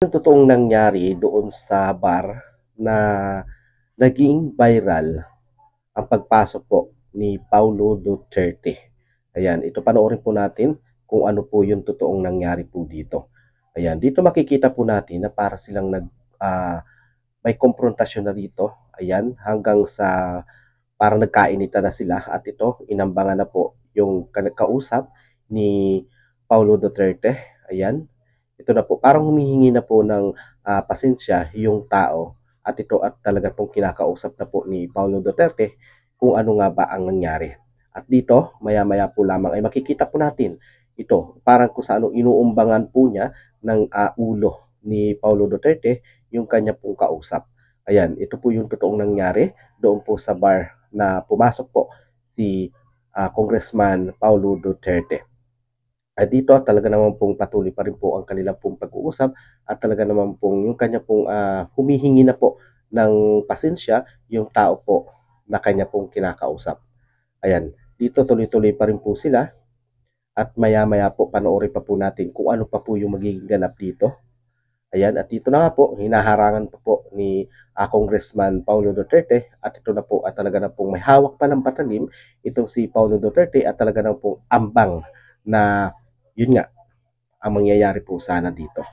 Yung totoong nangyari doon sa bar na naging viral ang pagpasok po ni Paulo Duterte. Ayan, ito panoorin po natin kung ano po yung totoong nangyari po dito. Ayan, dito makikita po natin na para silang may komprontasyon na dito. Ayan, hanggang sa parang nagkainitan na sila at ito, inambangan na po yung kausap ni Paulo Duterte. Ayan, ito na po, parang humihingi na po ng pasensya yung tao at ito at talaga pong kinakausap na po ni Paulo Duterte kung ano nga ba ang nangyari. At dito, maya-maya po lamang ay makikita po natin ito, parang kung sa ano inuumbangan po niya ng ulo ni Paulo Duterte yung kanya pong kausap. Ayan, ito po yung totoong nangyari doon po sa bar na pumasok po si Congressman Paulo Duterte. At dito talaga naman pong patuloy pa rin po ang kanilang pong pag-uusap at talaga naman pong yung kanya pong humihingi na po ng pasensya yung tao po na kanya pong kinakausap. Ayan, dito tuloy-tuloy pa rin po sila at maya-maya po panoorin pa po natin kung ano pa po yung magiging ganap dito. Ayan, at dito na nga po, hinaharangan pa po ni Congressman Paulo Duterte at ito na po at talaga na pong may hawak pa ng patalim itong si Paulo Duterte at talaga na pong ambang na yun nga ang mangyayari po sana dito.